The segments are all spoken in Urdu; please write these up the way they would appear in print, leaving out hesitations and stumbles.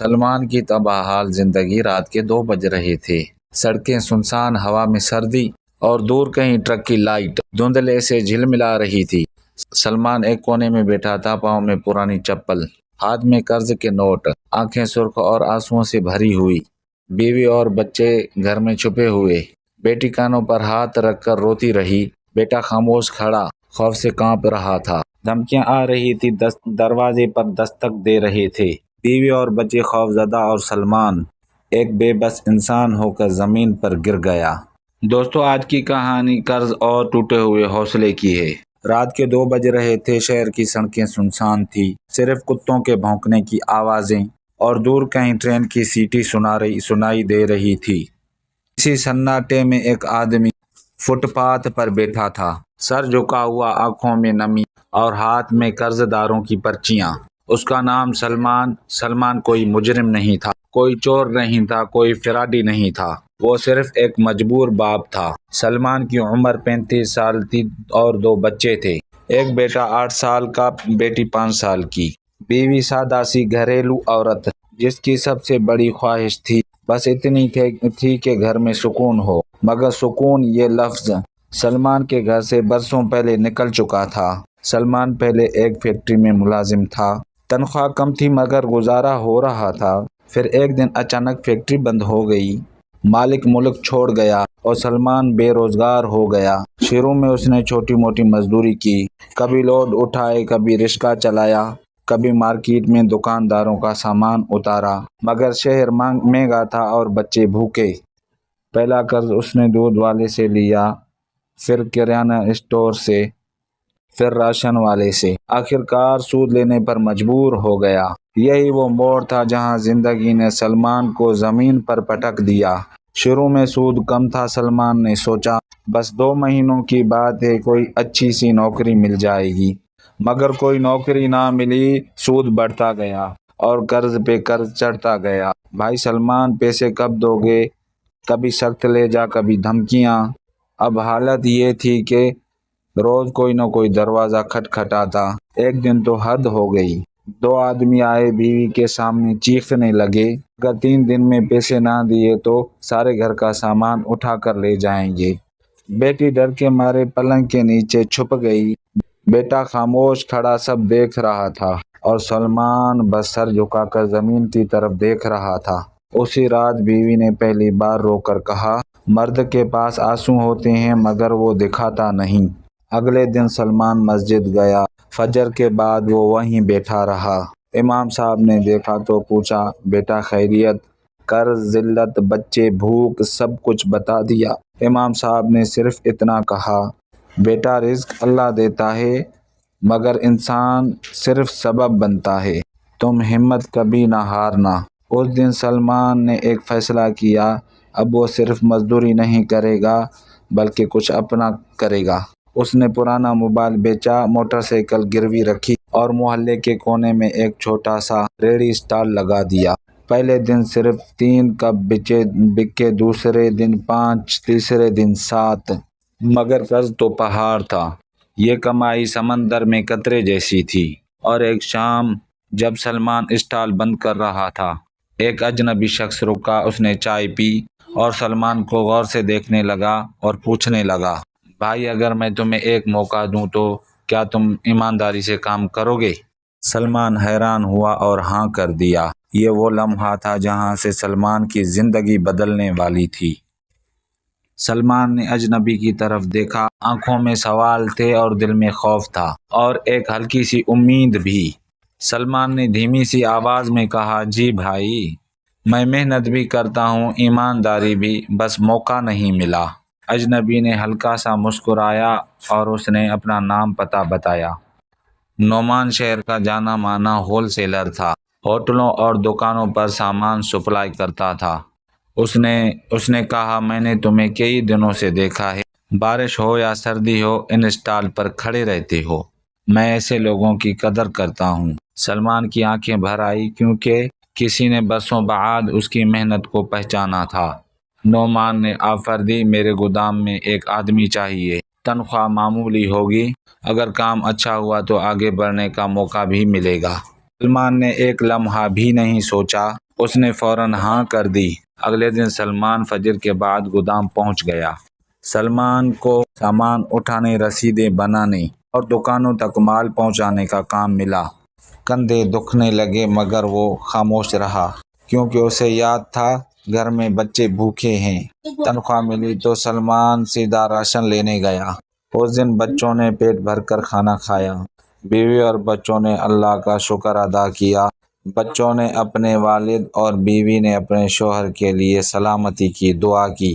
سلمان کی تباہ حال زندگی رات کے 2 بج رہے تھے۔ سڑکیں سنسان، ہوا میں سردی اور دور کہیں ٹرک کی لائٹ دھندلے سے جھلملا رہی تھی۔ سلمان ایک کونے میں بیٹھا تھا، پاؤں میں پرانی چپل، ہاتھ میں قرض کے نوٹ، آنکھیں سرخ اور آنسوؤں سے بھری ہوئی۔ بیوی اور بچے گھر میں چھپے ہوئے۔ بیٹی کانوں پر ہاتھ رکھ کر روتی رہی، بیٹا خاموش کھڑا، خوف سے کانپ رہا تھا۔ دھمکیاں آ رہی تھی، دروازے پر دستک دے رہے تھے۔ بیوی اور بچے خوف زدہ، اور سلمان ایک بے بس انسان ہو کر زمین پر گر گیا۔ دوستو، آج کی کہانی قرض اور ٹوٹے ہوئے حوصلے کی ہے۔ رات کے 2 بج رہے تھے، شہر کی سڑکیں سنسان تھی، صرف کتوں کے بھونکنے کی آوازیں اور دور کہیں ٹرین کی سیٹی سنائی دے رہی تھی۔ اسی سناٹے میں ایک آدمی فٹ پاتھ پر بیٹھا تھا، سر جھکا ہوا، آنکھوں میں نمی اور ہاتھ میں قرض داروں کی پرچیاں۔ اس کا نام سلمان کوئی مجرم نہیں تھا، کوئی چور نہیں تھا، کوئی فراڈی نہیں تھا، وہ صرف ایک مجبور باپ تھا۔ سلمان کی عمر 35 سال تھی اور 2 بچے تھے، ایک بیٹا 8 سال کا، بیٹی 5 سال کی۔ بیوی سادہ سی گھریلو عورت، جس کی سب سے بڑی خواہش تھی بس اتنی تھی کہ گھر میں سکون ہو، مگر سکون یہ لفظ سلمان کے گھر سے برسوں پہلے نکل چکا تھا۔ سلمان پہلے ایک فیکٹری میں ملازم تھا، تنخواہ کم تھی مگر گزارا ہو رہا تھا۔ پھر ایک دن اچانک فیکٹری بند ہو گئی، مالک ملک چھوڑ گیا اور سلمان بے روزگار ہو گیا۔ شروع میں اس نے چھوٹی موٹی مزدوری کی، کبھی لوڈ اٹھائے، کبھی رکشہ چلایا، کبھی مارکیٹ میں دکانداروں کا سامان اتارا، مگر شہر مہنگا تھا اور بچے بھوکے۔ پہلا قرض اس نے دودھ والے سے لیا، پھر کرانہ اسٹور سے، پھر راشن والے سے، آخرکار سود لینے پر مجبور ہو گیا۔ یہی وہ موڑ تھا جہاں زندگی نے سلمان کو زمین پر پٹک دیا۔ شروع میں سود کم تھا، سلمان نے سوچا بس 2 مہینوں کی بات ہے، کوئی اچھی سی نوکری مل جائے گی، مگر کوئی نوکری نہ ملی، سود بڑھتا گیا اور قرض پہ قرض چڑھتا گیا۔ بھائی سلمان، پیسے کب دو گے؟ کبھی سخت لہجہ، کبھی دھمکیاں۔ اب حالت یہ تھی کہ روز کوئی نہ کوئی دروازہ کھٹکھٹاتا۔ ایک دن تو حد ہو گئی، 2 آدمی آئے، بیوی کے سامنے چیخنے لگے، اگر 3 دن میں پیسے نہ دیے تو سارے گھر کا سامان اٹھا کر لے جائیں گے۔ بیٹی ڈر کے مارے پلنگ کے نیچے چھپ گئی، بیٹا خاموش کھڑا سب دیکھ رہا تھا، اور سلمان بس سر جھکا کر زمین کی طرف دیکھ رہا تھا۔ اسی رات بیوی نے پہلی بار رو کر کہا، مرد کے پاس آنسو ہوتے ہیں مگر وہ دکھاتا نہیں۔ اگلے دن سلمان مسجد گیا، فجر کے بعد وہ وہیں بیٹھا رہا۔ امام صاحب نے دیکھا تو پوچھا، بیٹا خیریت؟ قرض، ذلت، بچے، بھوک، سب کچھ بتا دیا۔ امام صاحب نے صرف اتنا کہا، بیٹا رزق اللہ دیتا ہے مگر انسان صرف سبب بنتا ہے، تم ہمت کبھی نہ ہارنا۔ اس دن سلمان نے ایک فیصلہ کیا، اب وہ صرف مزدوری نہیں کرے گا بلکہ کچھ اپنا کرے گا۔ اس نے پرانا موبائل بیچا، موٹر سائیکل گروی رکھی اور محلے کے کونے میں ایک چھوٹا سا ریڑھی اسٹال لگا دیا۔ پہلے دن صرف 3 کپ بکے، دوسرے دن 5، تیسرے دن 7، مگر قرض تو پہاڑ تھا۔ یہ کمائی سمندر میں قطرے جیسی تھی۔ اور ایک شام جب سلمان اسٹال بند کر رہا تھا، ایک اجنبی شخص رکا، اس نے چائے پی اور سلمان کو غور سے دیکھنے لگا اور پوچھنے لگا، بھائی اگر میں تمہیں ایک موقع دوں تو کیا تم ایمانداری سے کام کرو گے؟ سلمان حیران ہوا اور ہاں کر دیا۔ یہ وہ لمحہ تھا جہاں سے سلمان کی زندگی بدلنے والی تھی۔ سلمان نے اجنبی کی طرف دیکھا، آنکھوں میں سوال تھے اور دل میں خوف تھا اور ایک ہلکی سی امید بھی۔ سلمان نے دھیمی سی آواز میں کہا، جی بھائی، میں محنت بھی کرتا ہوں، ایمانداری بھی، بس موقع نہیں ملا۔ اجنبی نے ہلکا سا مسکرایا اور اس نے اپنا نام پتہ بتایا۔ نعمان شہر کا جانا مانا ہول سیلر تھا، ہوٹلوں اور دکانوں پر سامان سپلائی کرتا تھا۔ اس نے کہا، میں نے تمہیں کئی دنوں سے دیکھا ہے، بارش ہو یا سردی ہو ان اسٹال پر کھڑے رہتے ہو، میں ایسے لوگوں کی قدر کرتا ہوں۔ سلمان کی آنکھیں بھر آئی کیونکہ کسی نے برسوں بعد اس کی محنت کو پہچانا تھا۔ نعمان نے آفر دی، میرے گودام میں ایک آدمی چاہیے، تنخواہ معمولی ہوگی، اگر کام اچھا ہوا تو آگے بڑھنے کا موقع بھی ملے گا۔ سلمان نے ایک لمحہ بھی نہیں سوچا، اس نے فوراً ہاں کر دی۔ اگلے دن سلمان فجر کے بعد گودام پہنچ گیا۔ سلمان کو سامان اٹھانے، رسیدیں بنانے اور دکانوں تک مال پہنچانے کا کام ملا۔ کندھے دکھنے لگے مگر وہ خاموش رہا، کیونکہ اسے یاد تھا گھر میں بچے بھوکے ہیں۔ تنخواہ ملی تو سلمان سیدھا راشن لینے گیا۔ اس دن بچوں نے پیٹ بھر کر کھانا کھایا۔ بیوی اور بچوں نے اللہ کا شکر ادا کیا۔ بچوں نے اپنے والد اور بیوی نے اپنے شوہر کے لیے سلامتی کی دعا کی۔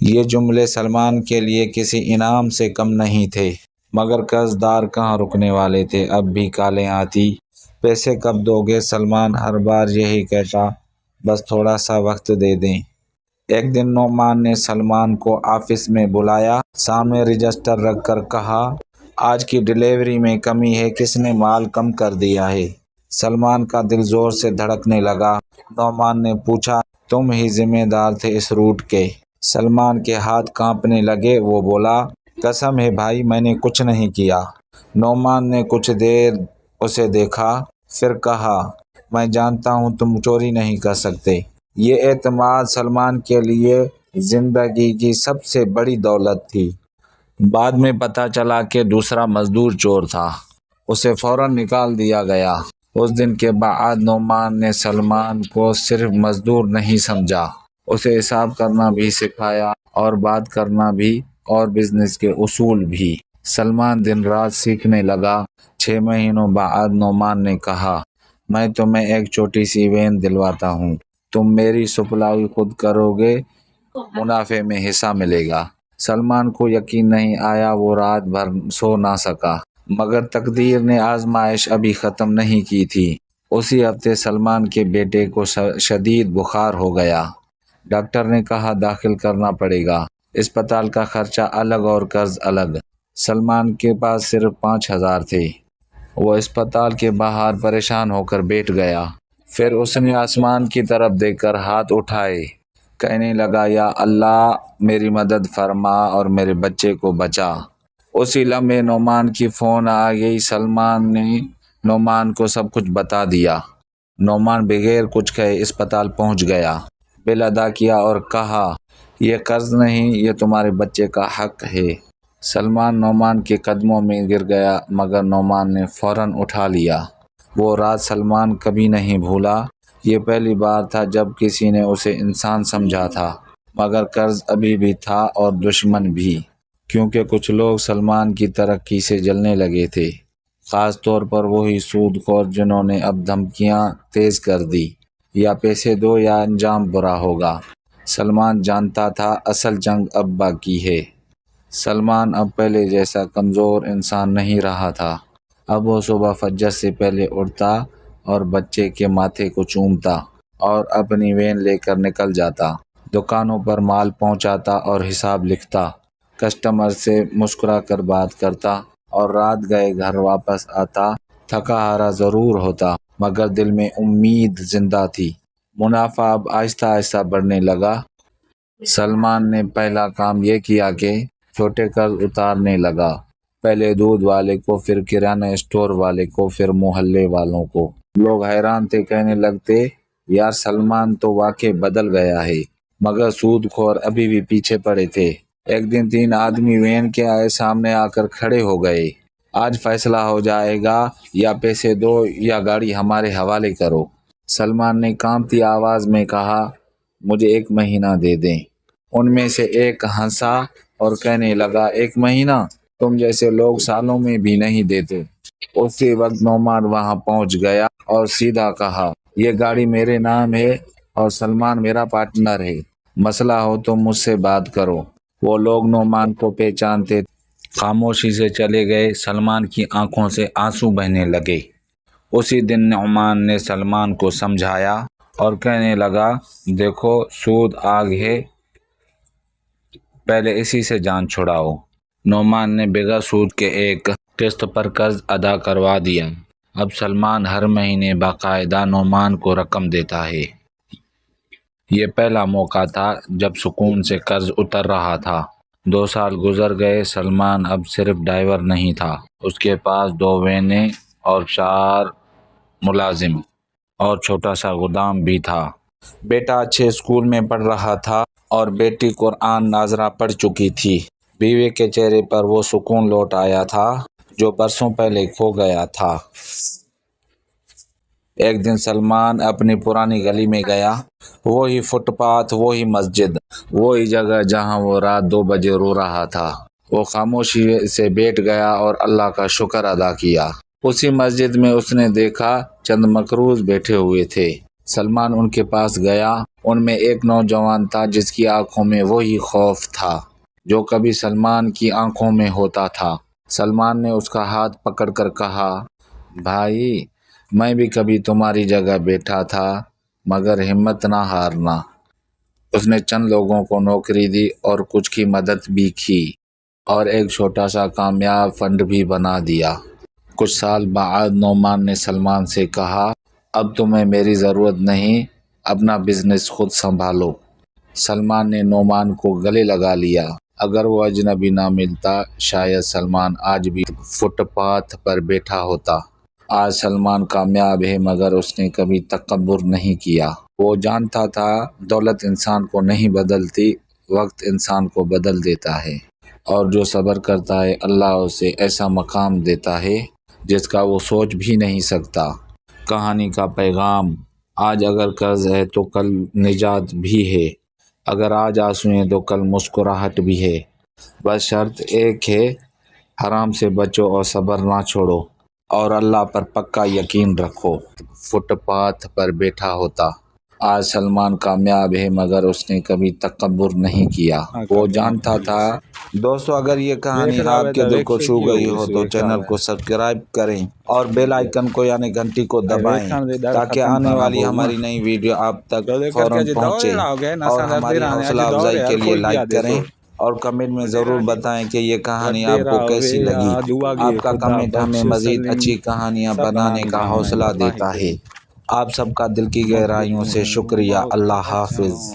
یہ جملے سلمان کے لیے کسی انعام سے کم نہیں تھے، مگر قرض دار کہاں رکنے والے تھے۔ اب بھی کالیں آتی، پیسے کب دو گے؟ سلمان ہر بار یہی کہتا، بس تھوڑا سا وقت دے دیں۔ ایک دن نعمان نے سلمان کو آفس میں بلایا، سامنے رجسٹر رکھ کر کہا، آج کی ڈیلیوری میں کمی ہے، کس نے مال کم کر دیا ہے؟ سلمان کا دل زور سے دھڑکنے لگا۔ نعمان نے پوچھا، تم ہی ذمہ دار تھے اس روٹ کے؟ سلمان کے ہاتھ کانپنے لگے۔ وہ بولا، قسم ہے بھائی، میں نے کچھ نہیں کیا۔ نعمان نے کچھ دیر اسے دیکھا، پھر کہا، میں جانتا ہوں تم چوری نہیں کر سکتے۔ یہ اعتماد سلمان کے لیے زندگی کی سب سے بڑی دولت تھی۔ بعد میں پتہ چلا کہ دوسرا مزدور چور تھا، اسے فوراً نکال دیا گیا۔ اس دن کے بعد نعمان نے سلمان کو صرف مزدور نہیں سمجھا، اسے حساب کرنا بھی سکھایا، اور بات کرنا بھی، اور بزنس کے اصول بھی۔ سلمان دن رات سیکھنے لگا۔ 6 مہینوں بعد نعمان نے کہا، میں تمہیں ایک چھوٹی سی وین دلواتا ہوں، تم میری سپلائی خود کرو گے، منافع میں حصہ ملے گا۔ سلمان کو یقین نہیں آیا، وہ رات بھر سو نہ سکا، مگر تقدیر نے آزمائش ابھی ختم نہیں کی تھی۔ اسی ہفتے سلمان کے بیٹے کو شدید بخار ہو گیا۔ ڈاکٹر نے کہا داخل کرنا پڑے گا، اسپتال کا خرچہ الگ اور قرض الگ۔ سلمان کے پاس صرف 5,000 تھے۔ وہ اسپتال کے باہر پریشان ہو کر بیٹھ گیا۔ پھر اس نے آسمان کی طرف دیکھ کر ہاتھ اٹھائے، کہنے لگا، یا اللہ میری مدد فرما اور میرے بچے کو بچا۔ اسی لمحے نعمان کی فون آ گئی۔ سلمان نے نعمان کو سب کچھ بتا دیا۔ نعمان بغیر کچھ کہے اسپتال پہنچ گیا، بل ادا کیا اور کہا، یہ قرض نہیں، یہ تمہارے بچے کا حق ہے۔ سلمان نعمان کے قدموں میں گر گیا، مگر نعمان نے فوراً اٹھا لیا۔ وہ رات سلمان کبھی نہیں بھولا۔ یہ پہلی بار تھا جب کسی نے اسے انسان سمجھا تھا، مگر قرض ابھی بھی تھا اور دشمن بھی، کیونکہ کچھ لوگ سلمان کی ترقی سے جلنے لگے تھے، خاص طور پر وہی سود خور جنہوں نے اب دھمکیاں تیز کر دی، یا پیسے دو یا انجام برا ہوگا۔ سلمان جانتا تھا اصل جنگ اب باقی ہے۔ سلمان اب پہلے جیسا کمزور انسان نہیں رہا تھا۔ اب وہ صبح فجر سے پہلے اٹھتا اور بچے کے ماتھے کو چومتا اور اپنی وین لے کر نکل جاتا، دکانوں پر مال پہنچاتا اور حساب لکھتا، کسٹمر سے مسکرا کر بات کرتا، اور رات گئے گھر واپس آتا، تھکا ہارا ضرور ہوتا، مگر دل میں امید زندہ تھی۔ منافع اب آہستہ آہستہ بڑھنے لگا۔ سلمان نے پہلا کام یہ کیا کہ چھوٹے قرض اتارنے لگا، پہلے دودھ والے کو، پھر کرانہ اسٹور والے کو، پھر محلے والوں کو۔ لوگ حیران تھے، کہنے لگتے، یار سلمان تو واقعی بدل گیا ہے، مگر سود خور ابھی بھی پیچھے پڑے تھے۔ ایک دن 3 آدمی وین کے سامنے آ کر کھڑے ہو گئے۔ آج فیصلہ ہو جائے گا، یا پیسے دو یا گاڑی ہمارے حوالے کرو۔ سلمان نے کانپتی آواز میں کہا، مجھے 1 مہینہ دے دیں۔ ان میں سے ایک ہنسا اور کہنے لگا، 1 مہینہ؟ تم جیسے لوگ سالوں میں بھی نہیں دیتے۔ اسی وقت نعمان وہاں پہنچ گیا اور سیدھا کہا، یہ گاڑی میرے نام ہے اور سلمان میرا پارٹنر ہے، مسئلہ ہو تو مجھ سے بات کرو۔ وہ لوگ نعمان کو پہچانتے خاموشی سے چلے گئے۔ سلمان کی آنکھوں سے آنسو بہنے لگے۔ اسی دن نعمان نے سلمان کو سمجھایا اور کہنے لگا، دیکھو سود آگ ہے، پہلے اسی سے جان چھڑاؤ۔ نعمان نے بغیر سود کے ایک قسط پر قرض ادا کروا دیا۔ اب سلمان ہر مہینے باقاعدہ نعمان کو رقم دیتا ہے۔ یہ پہلا موقع تھا جب سکون سے قرض اتر رہا تھا۔ 2 سال گزر گئے۔ سلمان اب صرف ڈرائیور نہیں تھا، اس کے پاس 2 وینیں اور 4 ملازم، اور چھوٹا سا گودام بھی تھا۔ بیٹا اچھے اسکول میں پڑھ رہا تھا اور بیٹی قرآن ناظرہ پڑھ چکی تھی۔ بیوی کے چہرے پر وہ سکون لوٹ آیا تھا جو برسوں پہلے کھو گیا تھا۔ ایک دن سلمان اپنی پرانی گلی میں گیا، وہی فٹ پاتھ، وہی مسجد، وہی جگہ جہاں وہ رات 2 بجے رو رہا تھا۔ وہ خاموشی سے بیٹھ گیا اور اللہ کا شکر ادا کیا۔ اسی مسجد میں اس نے دیکھا چند مقروض بیٹھے ہوئے تھے۔ سلمان ان کے پاس گیا۔ ان میں ایک نوجوان تھا جس کی آنکھوں میں وہی خوف تھا جو کبھی سلمان کی آنکھوں میں ہوتا تھا۔ سلمان نے اس کا ہاتھ پکڑ کر کہا، بھائی، میں بھی کبھی تمہاری جگہ بیٹھا تھا، مگر ہمت نہ ہارنا۔ اس نے چند لوگوں کو نوکری دی اور کچھ کی مدد بھی کی اور ایک چھوٹا سا کامیاب فنڈ بھی بنا دیا۔ کچھ سال بعد نعمان نے سلمان سے کہا، اب تمہیں میری ضرورت نہیں، اپنا بزنس خود سنبھالو۔ سلمان نے نعمان کو گلے لگا لیا۔ اگر وہ اجنبی نہ ملتا شاید سلمان آج بھی فٹ پاتھ پر بیٹھا ہوتا۔ آج سلمان کامیاب ہے مگر اس نے کبھی تکبر نہیں کیا۔ وہ جانتا تھا دولت انسان کو نہیں بدلتی، وقت انسان کو بدل دیتا ہے، اور جو صبر کرتا ہے اللہ اسے ایسا مقام دیتا ہے جس کا وہ سوچ بھی نہیں سکتا۔ کہانی کا پیغام: آج اگر قرض ہے تو کل نجات بھی ہے، اگر آج آنسو ہیں تو کل مسکراہٹ بھی ہے۔ بس شرط ایک ہے، حرام سے بچو اور صبر نہ چھوڑو، اور اللہ پر پکا یقین رکھو۔ فٹ پاتھ پر بیٹھا ہوتا۔ آج سلمان کامیاب ہے مگر اس نے کبھی تکبر نہیں کیا۔ وہ جانتا تھا۔ دوستو، اگر یہ کہانی آپ کے دل کو چھو گئی ہو تو چینل کو سبسکرائب کریں اور بیل آئیکن کو یعنی گھنٹی کو دبائیں تاکہ آنے والی ہماری نئی ویڈیو آپ تک فوراً پہنچے، اور ہماری حوصلہ افزائی کے لیے لائک کریں اور کمنٹ میں ضرور بتائیں کہ یہ کہانی آپ کو کیسی لگی۔ آپ کا کمنٹ ہمیں مزید اچھی کہانیاں بنانے کا حوصلہ دیتا ہے۔ آپ سب کا دل کی گہرائیوں سے شکریہ۔ اللہ حافظ۔